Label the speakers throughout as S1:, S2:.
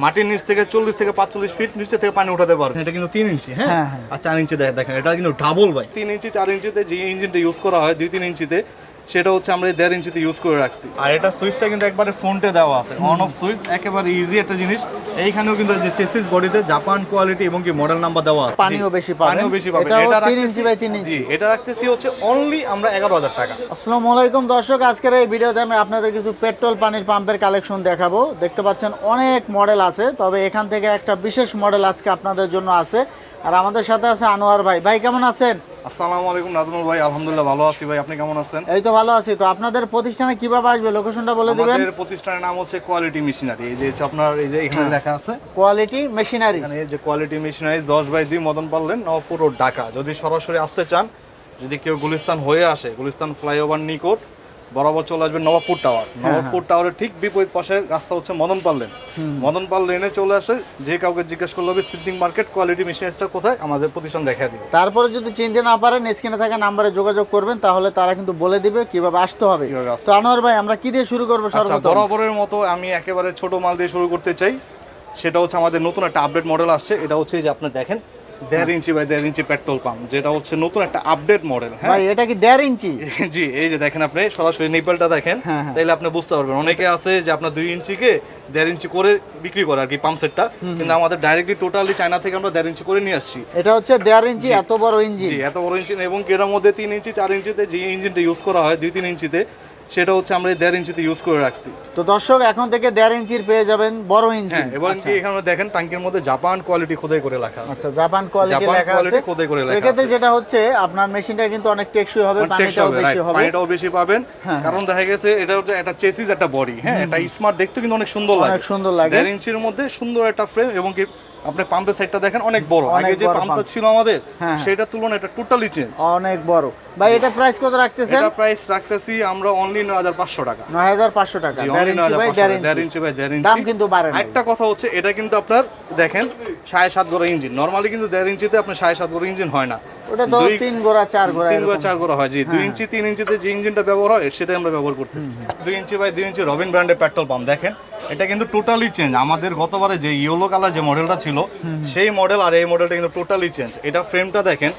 S1: মাটির নিচ থেকে 40 থেকে 45 ফিট নিচে থেকে পানি উঠাতে পারবেন। এটা কিন্তু 3 ইঞ্চি, হ্যাঁ, আর 4 ইঞ্চি দেখেন, এটা কিন্তু ডাবল ভাই। 3 ইঞ্চি 4 ইঞ্চিতে যে ইঞ্জিনটা ইউজ করা হয় 2-3 ইঞ্চিতে, সেটা হচ্ছে আমরা 1.5 ইঞ্চিতে ইউজ করে রাখছি। আর এটা সুইচটা কিন্তু একবারে ফ্রন্টে দেওয়া আছে, অন অফ সুইচ, একেবারে ইজি একটা জিনিস। এইখানেও কিন্তু যে চেসিস বডিতে জাপান কোয়ালিটি এবং কি মডেল নাম্বার দেওয়া আছে,
S2: পানিও বেশি পাবেন।
S1: এটা
S2: 3 ইঞ্চি বাই 3 ইঞ্চি।
S1: জি, এটা রাখতেছি হচ্ছে অনলি আমরা 11,000 টাকা।
S2: আসসালামু আলাইকুম দর্শক, আজকের এই ভিডিওতে আমি আপনাদের কিছু পেট্রোল পানির পাম্পের কালেকশন দেখাবো। দেখতে পাচ্ছেন অনেক মডেল আছে, তবে এখান থেকে একটা বিশেষ মডেল আজকে আপনাদের জন্য আছে। আর আমাদের সাথে আছে আনোয়ার ভাই। ভাই কেমন আছেন?
S1: আসসালামু আলাইকুম নাজমুল ভাই, আলহামদুলিল্লাহ ভালো আছি ভাই, আপনি কেমন আছেন?
S2: এই তো ভালো আছি। তো আপনাদের প্রতিষ্ঠানে কিভাবে আসবে, লোকেশনটা বলে দিবেন।
S1: আমাদের প্রতিষ্ঠানের নাম হচ্ছে কোয়ালিটি মেশিনারি। এই যে আপনার এই যে এখানে লেখা আছে
S2: কোয়ালিটি মেশিনারি।
S1: এখানে এই যে কোয়ালিটি মেশিনারি 10/2 মদন পারলেন নবপুর রোড, ঢাকা। যদি সরাসরি আসতে চান, যদি কেউ গুলিস্তান হয়ে আসে, গুলিস্তান ফ্লাইওভার নিকট বরাবর চলে আসবেন নবাবপুর টাওয়ার। নবাবপুর টাওয়ারের ঠিক বিপরীত পাশের রাস্তা হচ্ছে মদন পাল লেন। মদন পাল লেনে চলে আসে, যে কাউকে জিজ্ঞেস করলে হবে সিদ্দিক মার্কেট কোয়ালিটি মেশিনারিটা কোথায়, আমাদের প্রতিষ্ঠান দেখা দিবে।
S2: তারপরে যদি চিনতে না পারেন, স্ক্রিনে থাকা নাম্বারে যোগাযোগ করবেন, তাহলে তারা কিন্তু বলে দিবে কিভাবে আসতে হবে। তো আনোয়ার ভাই, আমরা কি দিয়ে শুরু করব? সর্বপ্রথম
S1: বরাবরের মতো আমি একেবারে ছোট মাল দিয়ে শুরু করতে চাই। সেটা হচ্ছে আমাদের নতুন একটা আপডেট মডেল আসছে। এটা হচ্ছে যে আপনি দেখেন 1.5 inch by 1.5 inch petrol pump, যেটা হচ্ছে নতুন একটা আপডেট মডেল। হ্যাঁ
S2: ভাই, এটা কি 1.5 ইঞ্চি?
S1: জি, এই যে দেখেন, আপনি সরাসরি নিপলটা দেখেন, তাইলে আপনি বুঝতে পারবেন। অনেকে আছে যে আপনার 2 ইঞ্চিকে 1.5 ইঞ্চি করে বিক্রি করে আর কি পাম্প সেটটা, কিন্তু আমাদের ডাইরেক্টলি টোটালি চায়না থেকে আমরা 1.5 ইঞ্চি করে নিয়ে আসছি।
S2: এটা হচ্ছে 1.5 ইঞ্চি, এত বড় ইঞ্জিন।
S1: জি, এত বড় ইঞ্জিন, এবং এর মধ্যে 3 ইঞ্চি 4 ইঞ্চিতে যে ইঞ্জিনটা ইউজ করা হয় 2-3 ইঞ্চিতে, সেটা হচ্ছে আমরা 1.5 ইঞ্চিতে ইউজ করে রাখছি।
S2: তো দর্শক, এখন থেকে 1.5 ইঞ্চির পেয়ে যাবেন বড় ইঞ্জিন।
S1: হ্যাঁ, এবং কি এখানে দেখেন টাঙ্কির মধ্যে জাপান কোয়ালিটি খোদাই করে লেখা আছে।
S2: আচ্ছা, জাপান কোয়ালিটি লেখা আছে,
S1: খোদাই করে লেখা আছে।
S2: এক্ষেত্রে যেটা হচ্ছে আপনার মেশিনটা কিন্তু অনেক টেকসই হবে, পানিটাও বেশি হবে,
S1: পানিটাও বেশি পাবেন। কারণ দেখা গেছে এটা হচ্ছে একটা চেসিস, একটা বডি, হ্যাঁ, এটা স্মার্ট, দেখতে কিন্তু অনেক সুন্দর লাগে,
S2: অনেক সুন্দর লাগে।
S1: 1.5 ইঞ্চির মধ্যে সুন্দর একটা ফ্রেম, এবং কি আপনি পাম্পের সাইডটা দেখেন অনেক বড়। আগে যে পাম্পটা ছিল আমাদের, সেটা তুলনায় এটা টোটালি চেঞ্জ,
S2: অনেক বড়। ভাই, এটা প্রাইস কত রাখতেছেন?
S1: এটা প্রাইস রাখতেছি আমরা অনলি 9,500 টাকা।
S2: 9,500 টাকা।
S1: 1.5 ইঞ্চি বাই 1.5 ইঞ্চি।
S2: দাম কিন্তু বাড়ে না।
S1: একটা কথা হচ্ছে, এটা কিন্তু আপনার দেখেন 7.5 গোড়া ইঞ্জিন। নরমালি কিন্তু 1.5 ইঞ্চিতে আপনার 7.5 গোড়া ইঞ্জিন হয় না,
S2: ওটা তো 3 গোড়া 4 গোড়া
S1: 3 গোড়া 4 গোড়া হয়। জি, 2 ইঞ্চি 3 ইঞ্চিতে যে ইঞ্জিনটা ব্যবহার হয় সেটাই আমরা ব্যবহার করতেছি। 2 ইঞ্চি বাই 2 ইঞ্চি রবিন ব্র্যান্ডের পেট্রোল পাম্প দেখেন, এটা কিন্তু টোটালি চেঞ্জ। আমাদের গতবারে যে ইয়েলো কালার যে মডেলটা ছিল, সেই মডেল আর এই মডেলটা কিন্তু টোটালি চেঞ্জ। এটা ফ্রেমটা দেখেন,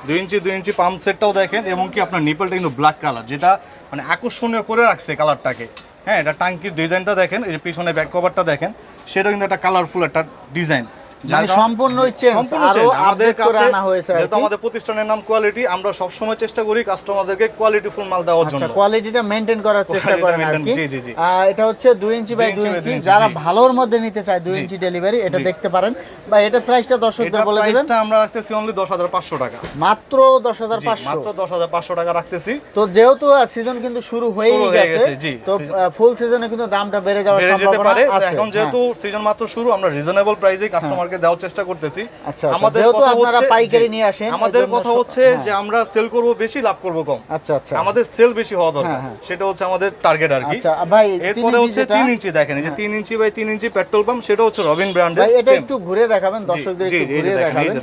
S1: 2 ইঞ্চি পাম্প সেটটাও দেখেন, এবং কি আপনার নিপলটা কিন্তু ব্ল্যাক কালার, যেটা মানে আকর্ষণীয় করে রাখছে কালারটাকে। হ্যাঁ, এটা টাঙ্কির ডিজাইনটা দেখেন, এই যে পিছনে ব্যাক কভারটা দেখেন, সেটা কিন্তু একটা কালারফুল একটা ডিজাইন,
S2: মানে সম্পূর্ণ চেঞ্জ। আরো
S1: আমাদের কাছে
S2: আনা হয়েছে,
S1: যেহেতু আমাদের প্রতিষ্ঠানের নাম কোয়ালিটি, আমরা সব সময় চেষ্টা করি কাস্টমারদেরকে কোয়ালিটি ফুল মাল দেওয়ার জন্য।
S2: আচ্ছা, কোয়ালিটিটা মেইনটেইন করার চেষ্টা করেন আর কি।
S1: জি জি জি।
S2: এটা হচ্ছে 2 ইঞ্চি বাই 2 ইঞ্চি, যারা ভালোর মধ্যে নিতে চায় 2 ইঞ্চি ডেলিভারি, এটা দেখতে পারেন। বা এটা প্রাইসটা দর্শকদের বলে দিবেন।
S1: প্রাইসটা আমরা রাখতেছি অনলি 10,500 টাকা।
S2: মাত্র 10,500,
S1: মাত্র 10,500 টাকা রাখতেছি।
S2: তো যেহেতু সিজন কিন্তু শুরু হয়েই গেছে, তো ফুল সিজনে কিন্তু দামটা বেড়ে যাওয়ার সম্ভাবনা আছে।
S1: এখন যেহেতু সিজন মাত্র শুরু, আমরা রিজনেবল প্রাইসে কাস্টমারকে দেওয়ার চেষ্টা করতেছি।
S2: আচ্ছা, যেহেতু আপনারা পাইকারি নিয়ে আসেন,
S1: আমাদের কথা হচ্ছে যে আমরা সেল করব বেশি, লাভ করব কম।
S2: আচ্ছা আচ্ছা,
S1: আমাদের সেল বেশি হওয়া দরকার, সেটা হচ্ছে আমাদের টার্গেট আর কি।
S2: আচ্ছা ভাই,
S1: এরপরে হচ্ছে 3 ইঞ্চি দেখেন, এই যে 3 inch by 3 inch petrol pump, সেটা হচ্ছে রবিন ব্র্যান্ডের।
S2: ভাই, এটা একটু ঘুরে দেখাবেন দর্শকদের, একটু ঘুরে দেখাবেন।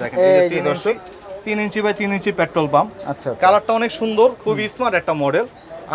S1: এই যে 3 inch by 3 inch petrol pump.
S2: আচ্ছা,
S1: কালারটা অনেক সুন্দর, খুব স্মার্ট একটা মডেল।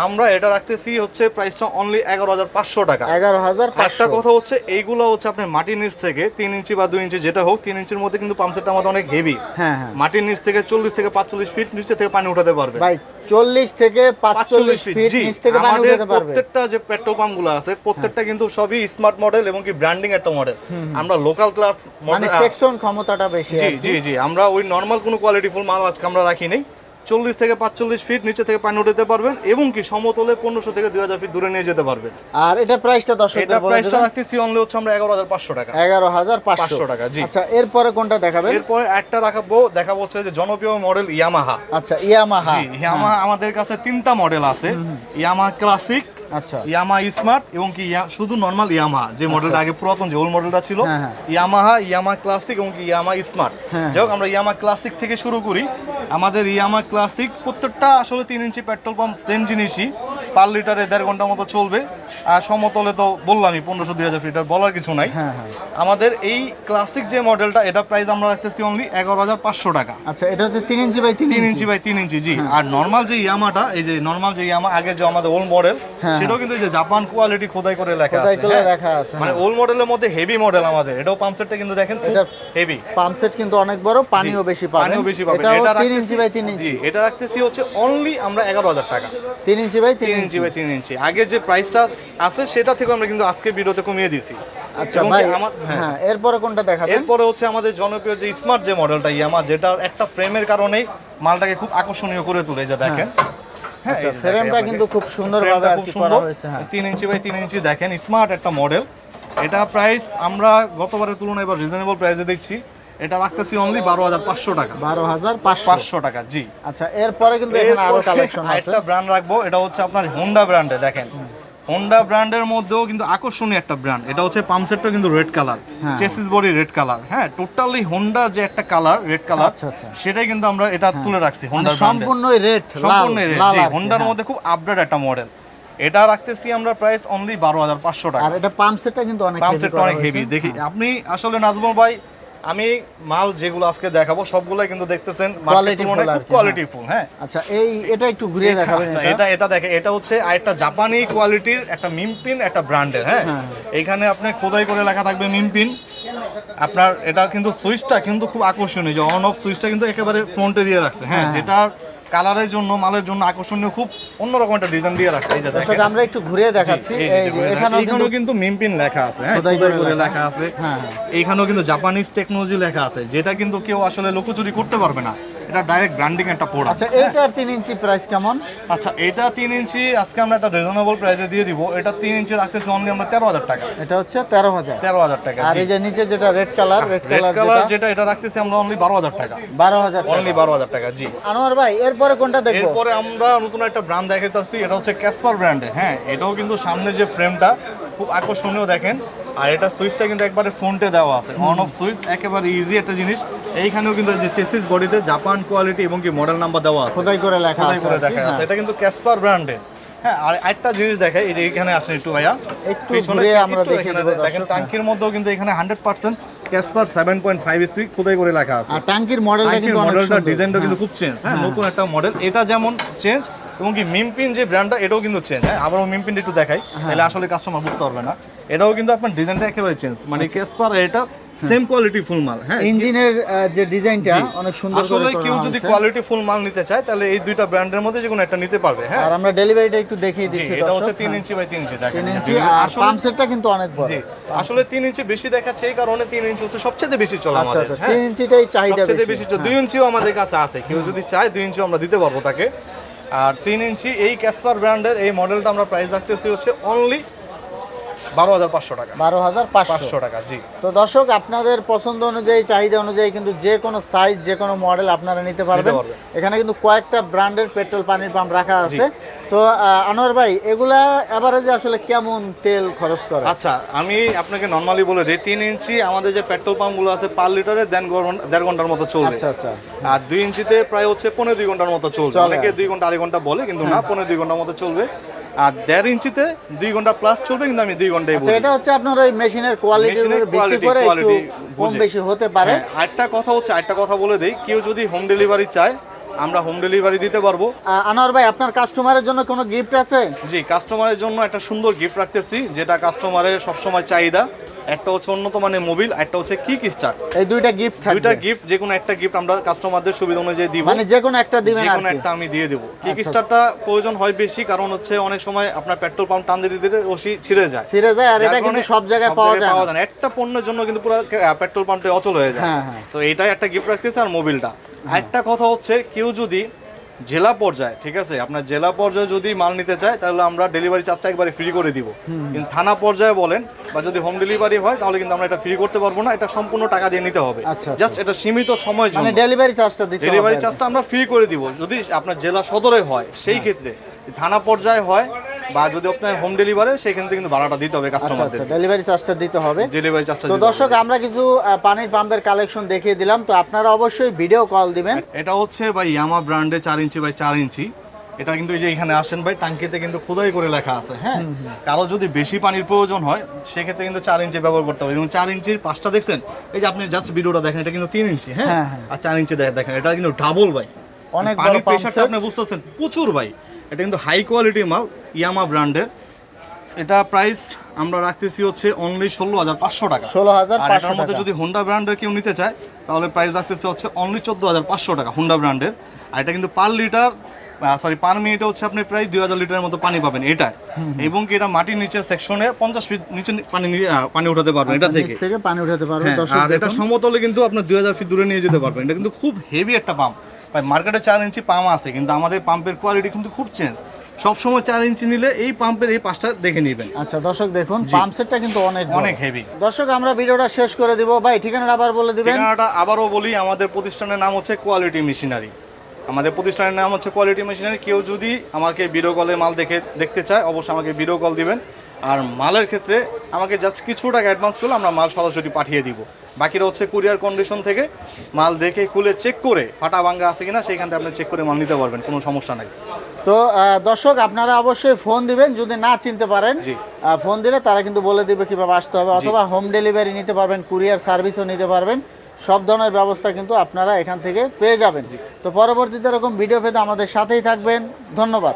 S1: আমরা এটা রাখতেছি হচ্ছে প্রাইসটা অনলি 11,500 টাকা।
S2: 11,500।
S1: একটা কথা হচ্ছে, এইগুলো হচ্ছে আপনি মাটির নিচ থেকে 3 ইঞ্চি বা 2 ইঞ্চি যেটা হোক, 3 ইঞ্চির মধ্যে কিন্তু পাম্প সেটটা আমাদের অনেক হেভি।
S2: হ্যাঁ,
S1: মাটির নিচ থেকে 40 থেকে 45 ফিট নিচে থেকে পানি উঠাতে পারবে।
S2: ভাই, 40 থেকে 45 ফিট নিচ থেকে পানি উঠাতে পারবে।
S1: প্রত্যেকটা যে পেট্রোল পাম্পগুলো আছে, প্রত্যেকটা কিন্তু সবই স্মার্ট মডেল এবং কি ব্র্যান্ডিং একটা মডেল। আমরা লোকাল ক্লাস
S2: মানে সেকশন ক্ষমতাটা বেশি।
S1: জি জি জি, আমরা ওই নরমাল কোনো কোয়ালিটি ফুল মাল আজকে আমরা রাখি নাই। 40 থেকে 45 ফিট নিচে থেকে পানি উঠাতে পারবেন, এবং কি সমতলে 1500 থেকে 2000 ফিট দূরে নিয়ে যেতে পারবেন।
S2: আর এটা প্রাইসটা দর্শকদের বলে দিন।
S1: এটা প্রাইসটা রাখতেছি অনলি হচ্ছে আমরা 11,500 টাকা।
S2: 11,500
S1: টাকা। জি।
S2: আচ্ছা, এরপরে কোনটা দেখাবেন?
S1: এরপরে একটা দেখাবো হচ্ছে যে জনপ্রিয় মডেল ইয়ামাহা।
S2: আচ্ছা, ইয়ামাহা।
S1: জি, ইয়ামাহা আমাদের কাছে 3টা মডেল আছে। ইয়ামাহা ক্লাসিক,
S2: আচ্ছা,
S1: ইয়ামাহা স্মার্ট, এবং কি শুধু নরমাল ইয়ামাহা যে মডেলটা আগে পুরাতন যে ওল্ড মডেলটা ছিল, ইয়ামাহা ক্লাসিক এবং কি ইয়ামাহা স্মার্ট। যাই আমরা ইয়ামাহা ক্লাসিক থেকে শুরু করি। আমাদের ইয়ামাহা ক্লাসিক প্রত্যেকটা আসলে 3 ইঞ্চি পেট্রোল পাম্প, সেম জিনিসই, পার লিটারে 1.5 ঘন্টা মতো চলবে। আর সমতলে তো বললামই 1500-2000 ফিট, বলার কিছু নাই। আমাদের এই ক্লাসিক যে মডেলটা, এটা প্রাইস আমরা রাখতেছি অনলি 11,500 টাকা।
S2: আচ্ছা, এটা হচ্ছে 3 inch by 3
S1: inch by 3 inch. জি। আর নরমাল যে ইয়ামাটা, এই যে নরমাল যে ইয়ামা আগে যে আমাদের ওল্ড মডেল,
S2: হ্যাঁ,
S1: সেটাও কিন্তু এই যে জাপান কোয়ালিটি খোদাই করে লেখা
S2: খোদাই
S1: আছে
S2: করে
S1: হ্যাঁ।
S2: লেখা আছে,
S1: মানে
S2: হ্যাঁ।
S1: ওল্ড মডেলের মধ্যে হেভি মডেল আমাদের, এটাও পাম্প সেটটা কিন্তু দেখেন
S2: এটা
S1: হেভি,
S2: পাম্প সেট কিন্তু অনেক বড়, পানিও বেশি পাবেন।
S1: পানিও বেশি পাবেন।
S2: এটাও
S1: এটা
S2: 3 ইঞ্চি বাই 3 ইঞ্চি।
S1: জি, এটা রাখতেছি হচ্ছে অনলি আমরা 11,000 টাকা।
S2: 3 ইঞ্চি বাই 3
S1: 3 ইঞ্চি বাই 3 ইঞ্চি। আগে যে প্রাইসটা আছে সেটা থেকে আমরা কিন্তু আজকে ভিডিওতে কমিয়ে দিছি।
S2: আচ্ছা
S1: এবং
S2: ভাই,
S1: কি আমার
S2: হ্যাঁ, এরপরে কোনটা দেখাবেন?
S1: এরপরে হচ্ছে আমাদের জনপ্রিয় যে স্মার্ট যে মডেলটা ইয়ামা, যেটা একটা ফ্রেমের কারণেই মালটাকে খুব আকর্ষণীয় করে তোলে, এই যে দেখেন হ্যাঁ,
S2: আচ্ছা,
S1: এই যে
S2: ফ্রেমটা
S1: দেখাই
S2: কিন্তু
S1: আপনাকে।
S2: খুব সুন্দরভাবে
S1: ফ্রেমটা
S2: আর
S1: খুব
S2: কি করা
S1: সুন্দর,
S2: হয়েছে, হ্যাঁ।
S1: 3 ইঞ্চি বাই 3 ইঞ্চি দেখেন, স্মার্ট একটা মডেল। এটা প্রাইস আমরা গতবারের তুলনায় এবার রিজনেবল প্রাইসে দিচ্ছি। এটা রাখতেছি অনলি 12,500 টাকা।
S2: 12,500
S1: 500 টাকা, জি।
S2: আচ্ছা, এরপরে কিন্তু এখানে আরো কালেকশন আছে।
S1: একটা ব্র্যান্ড রাখবো, এটা হচ্ছে আপনার হোন্ডা ব্র্যান্ডে। দেখেন হোন্ডা ব্র্যান্ডের মধ্যেও কিন্তু আকর্ষণীয় একটা ব্র্যান্ড। এটা হচ্ছে পাম্প সেটটা কিন্তু রেড কালার,
S2: হ্যাঁ।
S1: চেসিস বডি রেড কালার, হ্যাঁ। টোটালি হোন্ডা যে একটা কালার রেড কালার,
S2: আচ্ছা, আচ্ছা।
S1: সেটাই কিন্তু আমরা এটা তুলে রাখছি হোন্ডা
S2: মানে সম্পূর্ণই রেড,
S1: সম্পূর্ণ রেড, জি। হোন্ডার
S2: হ্যাঁ।
S1: মধ্যে খুব আপডেট একটা মডেল। এটা রাখতেছি আমরা প্রাইস অনলি 12,500 টাকা।
S2: আর এটা পাম্প সেটটা কিন্তু অনেক
S1: পাম্প
S2: heavy
S1: সেটটা
S2: করা
S1: অনেক
S2: হয়েছে।
S1: হেভি। দেখি আপনি আসলে নাজমুল ভাই, আমি মাল যেগুলো আজকে দেখাবো সবগুলাই কিন্তু দেখতেছেন মার্কেট
S2: Quality
S1: তুলনায়
S2: full আর
S1: খুব
S2: কি,
S1: কোয়ালিটিফুল, হ্যাঁ।
S2: আচ্ছা, এটা একটু ঘুরিয়ে দেখাবেন।
S1: আচ্ছা, এটা দেখে, এটা হচ্ছে আরেকটা জাপানি কোয়ালিটির একটা মিমপিন, একটা ব্র্যান্ডের, হ্যাঁ।
S2: হ্যাঁ।
S1: এইখানে আপনি খোদাই করে লেখা থাকবে মিমপিন। আপনার এটা কিন্তু সুইচটা কিন্তু খুব আকর্ষণীয়, যে অন অফ সুইচটা কিন্তু একেবারে ফ্রন্টে দিয়ে রাখছে, হ্যাঁ।
S2: হ্যাঁ।
S1: যেটার কালারের জন্য, মালের জন্য আকর্ষণীয়, খুব অন্যরকম একটা ডিজাইন দিয়ে রাখছে। এই যে
S2: দর্শক,
S1: দেখেন,
S2: আমরা একটু ঘুরিয়ে দেখাচ্ছি।
S1: এই
S2: এই যে এখানেও
S1: এখানেও কিন্তু মিমপিন লেখা আছে, হ্যাঁ,
S2: খোদাই
S1: খোদাই
S2: করে
S1: করে
S2: লেখা
S1: লেখা আছে।
S2: হ্যাঁ।
S1: এইখানেও কিন্তু জাপানিজ টেকনোলজি লেখা আছে, যেটা কিন্তু কেউ আসলে লুকোচুরি করতে পারবে না। এটা ডাইরেক্ট ব্র্যান্ডিং একটা প্রোডাক্ট।
S2: আচ্ছা, এইটার 3 ইঞ্চি প্রাইস কেমন?
S1: আচ্ছা, এটা 3 ইঞ্চি আজকে আমরা একটা রিজনেবল প্রাইসে দিয়ে দিব। এটা 3 ইঞ্চি রাখতেছি অনলি আমরা 13,000 টাকা।
S2: এটা হচ্ছে 13,000।
S1: 13,000 টাকা,
S2: আর
S1: জি।
S2: এই যে নিচে যেটা রেড কালার,
S1: রেড কালার যেটা, এটা রাখতেছি আমরা অনলি 12,000 টাকা।
S2: 12,000
S1: অনলি 12,000 টাকা, জি।
S2: আনোয়ার ভাই, এরপরে কোনটা দেখবো?
S1: এরপরে আমরা নতুন একটা ব্র্যান্ড দেখাইতেছি, এটা হচ্ছে ক্যাসপার ব্র্যান্ডে, হ্যাঁ। এটাও কিন্তু সামনে যে ফ্রেমটা খুব আকর্ষণীয় দেখেন, আর এটা সুইচটা কিন্তু একবারে ফ্রন্টে দেওয়া আছে, অন অফ সুইচ, একেবারে ইজি একটা জিনিস। এইখানেও কিন্তু যে চেসিস বডিতে জাপান কোয়ালিটি এবং কি মডেল নাম্বার দেওয়া আছে,
S2: খোদাই করে লেখা
S1: খোদাই
S2: আছে
S1: করে
S2: আর কি,
S1: দেখা আছে।
S2: হ্যাঁ।
S1: এটা কিন্তু ক্যাসপার ব্র্যান্ডের, হ্যাঁ। আর একটা জিনিস দেখাই, এই যে এখানে আসেন একটু ভাইয়া,
S2: একটু
S1: পিছনে
S2: ঘুরিয়ে আমরা
S1: একটু
S2: দেখিয়ে
S1: এখানে
S2: দেবো
S1: দেখেন,
S2: দর্শক,
S1: টাঙ্কির মধ্যেও কিন্তু এখানে 100% ক্যাসপার 7.5 স্পিড খোদাই করে লেখা আছে।
S2: আর টাঙ্কির মডেলটা
S1: টাঙ্কির
S2: কিন্তু অনেক
S1: মডেলটা,
S2: সুন্দর।
S1: ডিজাইনটা কিন্তু
S2: হ্যাঁ।
S1: খুব চেঞ্জ, হ্যাঁ। নতুন একটা মডেল, এটা যেমন চেঞ্জ, এবং কি মিমপিন যে ব্র্যান্ডটা, এটাও কিন্তু চেঞ্জ, হ্যাঁ। আবারও মিমপিন একটু দেখাই, তাহলে আসলে কাস্টমার বুঝতে পারবে না। এটাও কিন্তু আপনার ডিজাইনটা একেবারে চেঞ্জ, মানে ক্যাসপার এটা সেম কোয়ালিটি ফুল মাল, হ্যাঁ।
S2: ইঞ্জিনের যে ডিজাইনটা অনেক সুন্দর করে
S1: আসলে
S2: করা
S1: কেউ যদি
S2: হয়েছে।
S1: কোয়ালিটি ফুল মাল নিতে চায়, তাহলে এই দুইটা ব্র্যান্ডের মধ্যে যে কোনো একটা নিতে পারবে, হ্যাঁ।
S2: আর আমরা ডেলিভারিটা একটু দেখিয়ে
S1: জি,
S2: দিচ্ছি
S1: এটা হচ্ছে
S2: দর্শক,
S1: 3
S2: হ্যাঁ।
S1: ইঞ্চি বাই 3 ইঞ্চি দেখেন।
S2: 3 ইঞ্চি, আর
S1: আসলে
S2: পাম্প সেটটা কিন্তু অনেক বড়।
S1: জি, আসলে 3 ইঞ্চি বেশি দেখাচ্ছে এই কারণে, 3 ইঞ্চি হচ্ছে সবচেয়ে বেশি চলা
S2: আচ্ছা,
S1: আমাদের,
S2: আচ্ছা,
S1: হ্যাঁ।
S2: 3 ইঞ্চিটাই চাহিদা
S1: সবচেয়ে
S2: বেশি।
S1: বেশি 2 ইঞ্চিও আমাদের কাছে আছে, কেউ যদি চায় 2 ইঞ্চিও আমরা দিতে পারবো তাকে। আর 3 ইঞ্চি এই ক্যাসপার ব্র্যান্ডের এই মডেলটা আমরা প্রাইস রাখতেছি হচ্ছে অনলি 12,500 টাকা।
S2: 12,500
S1: 500 টাকা, জি।
S2: তো দর্শক, আপনাদের পছন্দ অনুযায়ী, চাহিদা অনুযায়ী কিন্তু যে কোনো সাইজ, যে কোনো মডেল আপনারা নিতে পারবেন।
S1: পারবেন।
S2: এখানে কিন্তু কয়েকটা ব্র্যান্ডের পেট্রোল পানির পাম্প রাখা আছে। তো আনোয়ার ভাই, এগুলা এভারেজে আসলে কেমন তেল খরচ করে?
S1: আচ্ছা, আমি আপনাকে নরমালি বলে দিই, 3 ইঞ্চি আমাদের যে পেট্রোল পাম্পগুলো আছে পার লিটারে 1.5 ঘন্টার মতো চলবে।
S2: আচ্ছা, আচ্ছা।
S1: আর 2 ইঞ্চিতে প্রায় হচ্ছে 2.5 ঘন্টার মতো চলবে।
S2: চলে।
S1: অনেকে 2 ঘন্টা 2.5 ঘন্টা বলে, কিন্তু না, 2.5 ঘন্টার মতো চলবে। আর 1.5 ইঞ্চিতে 2 ঘন্টা প্লাস চলবে, কিন্তু আমি 2 ঘন্টাই
S2: আচ্ছা,
S1: বলি।
S2: এটা হচ্ছে আপনার ওই মেশিনের কোয়ালিটির উপর ভিত্তি করে একটু কম বেশি হতে পারে।
S1: আরেকটা কথা বলে দেই, কেউ যদি হোম ডেলিভারি চায়, আমরা হোম ডেলিভারি দিতে পারবো।
S2: আনোয়ার ভাই, আপনার কাস্টমারের জন্য কোনো গিফট আছে?
S1: জি, কাস্টমারের জন্য একটা সুন্দর গিফট রাখতেছি, যেটা কাস্টমারের সবসময় চাহিদা। একটা হচ্ছে উন্নত মানের মোবিল, একটা হচ্ছে কিক স্টার্ট।
S2: এই দুইটা গিফট থাকবে।
S1: দুইটা গিফট, যে কোনো একটা গিফট আমরা কাস্টমারদের সুবিধা অনুযায়ী দিব।
S2: মানে যে কোনো একটা দিবেন
S1: যে
S2: আর
S1: কোনো
S2: কি?
S1: একটা আমি দিয়ে দেবো। কিক
S2: আচ্ছা।
S1: স্টার্টটা প্রয়োজন হয় বেশি, কারণ হচ্ছে অনেক সময় আপনার পেট্রোল পাম্প টান দিতে দিতে রশি ছিঁড়ে যায়।
S2: ছিঁড়ে যায়, আর
S1: যার
S2: এটা কিন্তু
S1: কারণে
S2: সব জায়গায় পাওয়া যায় না।
S1: না। একটা পণ্যের জন্য কিন্তু পুরো পেট্রোল পাম্পে অচল হয়ে যায়।
S2: হ্যাঁ, হ্যাঁ।
S1: তো এইটাই একটা গিফট রাখতেছে, আর মোবিলটা। আরেকটা কথা হচ্ছে, কেউ যদি জেলা পর্যায়ে, ঠিক আছে, আপনার জেলা পর্যায়ে যদি মাল নিতে চায়, তাহলে আমরা ডেলিভারি চার্জটা একবারে ফ্রি করে দিব। কিন্তু থানা পর্যায়ে বলেন, বা যদি হোম ডেলিভারি হয়, তাহলে কিন্তু আমরা এটা ফ্রি করতে পারবো না, এটা সম্পূর্ণ টাকা দিয়ে নিতে হবে।
S2: আচ্ছা,
S1: জাস্ট এটা সীমিত সময়ের জন্য।
S2: মানে ডেলিভারি চার্জটা দিতে হবে।
S1: ডেলিভারি চার্জটা আমরা ফ্রি করে দিব যদি আপনার জেলা সদরে হয়, সেই ক্ষেত্রে। থানা পর্যায়ে হয়, বা যদি আপনার হোম ডেলিভারি, সেখান থেকে কিন্তু ভাড়াটা দিতে হবে
S2: আচ্ছা,
S1: কাস্টমারদের।
S2: আচ্ছা, ডেলিভারি চার্জটা দিতে হবে।
S1: ডেলিভারি চার্জটা
S2: তো দর্শক, আমরা কিছু পানির পাম্পের কালেকশন দেখিয়ে দিলাম, তো আপনারা অবশ্যই ভিডিও কল দিবেন।
S1: এটা হচ্ছে ভাই ইয়ামা ব্র্যান্ডে 4 ইঞ্চি বাই 4 ইঞ্চি। এটা কিন্তু এই যে এখানে আসেন ভাই, টাঙ্কিতে কিন্তু খোদাই করে লেখা আছে, হ্যাঁ। কারো যদি বেশি পানির প্রয়োজন হয়, সেক্ষেত্রে কিন্তু 4 ইঞ্চি ব্যবহার করতে হবে। এবং 4 ইঞ্চির পাঁচটা দেখছেন, এই যে আপনি জাস্ট ভিডিওটা দেখেন, এটা কিন্তু 3 ইঞ্চি, হ্যাঁ।
S2: হ্যাঁ, হ্যাঁ।
S1: আর 4 ইঞ্চি দেখেন, এটা কিন্তু ডাবল ভাই।
S2: অনেক বড়
S1: পানির
S2: পাম্প
S1: প্রেসারটা
S2: সেট।
S1: আপনি বুঝতেছেন প্রচুর ভাই। এটা কিন্তু হাই কোয়ালিটি মাল, ইয়ামা ব্র্যান্ডের। এটা প্রাইস আমরা রাখতেছি হচ্ছে অনলি 16,500 টাকা।
S2: 16,500
S1: আর এটার মধ্যে যদি হোন্ডা ব্র্যান্ডের কেউ নিতে চায় তাহলে প্রাইস রাখতেছে হচ্ছে অনলি 14,500 টাকা হোন্ডা ব্র্যান্ডের। আর এটা কিন্তু পার লিটার পার মিনিটে হচ্ছে আপনি প্রায় 2,000 লিটারের মতো পানি পাবেন এটা। এবং কি এটা মাটির নিচে সেকশনে 50 ফিট নিচে পানি উঠাতে পারবেন এটা থেকে।
S2: নিচ থেকে পানি উঠাতে পারবেন
S1: হ্যাঁ,
S2: দর্শক
S1: আর এটা সমতলে কিন্তু আপনার 2,000 ফিট দূরে নিয়ে যেতে পারবেন। এটা কিন্তু খুব হেভি একটা পাম্প। ভাই মার্কেটে 4 ইঞ্চি পাম্প আছে কিন্তু আমাদের পাম্পের কোয়ালিটি কিন্তু খুব চেঞ্জ। সবসময় 4 ইঞ্চি নিলে এই পাম্পের এই পাশটা দেখে নেবেন।
S2: আচ্ছা দর্শক দেখুন পাম্প সেটটা কিন্তু অনেক
S1: অনেক হেভি।
S2: দর্শক আমরা ভিডিওটা শেষ করে দিব ভাই, ঠিকানাটা আবার বলে দিবেন।
S1: ঠিকানাটা আবারও বলি, আমাদের প্রতিষ্ঠানের নাম হচ্ছে কোয়ালিটি মেশিনারি। আমাদের প্রতিষ্ঠানের নাম হচ্ছে কোয়ালিটি মেশিনারি। কেউ যদি আমাকে ভিডিও কলে মাল দেখতে চায় অবশ্যই আমাকে ভিডিও কল দিবেন। আর মালের ক্ষেত্রে আমাকে জাস্ট কিছু টাকা অ্যাডভান্স করলে আমরা মাল সরাসরি পাঠিয়ে দিব। বাকিটা হচ্ছে কুরিয়ার কন্ডিশন থেকে মাল দেখে খুলে চেক করে ফাটা ভাঙ্গা আছে কিনা সেইখান থেকে আপনি চেক করে মাল নিতে পারবেন, কোনো সমস্যা নাই।
S2: তো দর্শক আপনারা অবশ্যই ফোন দিবেন, যদি না চিনতে পারেন
S1: জি।
S2: ফোন দিলে তারা কিন্তু বলে দিবে কিভাবে আসতে হবে, অথবা হোম ডেলিভারি নিতে পারবেন, কুরিয়ার সার্ভিসও নিতে পারবেন। সব ধরনের ব্যবস্থা কিন্তু আপনারা এখান থেকে পেয়ে যাবেন। তো পরবর্তীতে এরকম ভিডিও পেতে আমাদের সাথেই থাকবেন। ধন্যবাদ।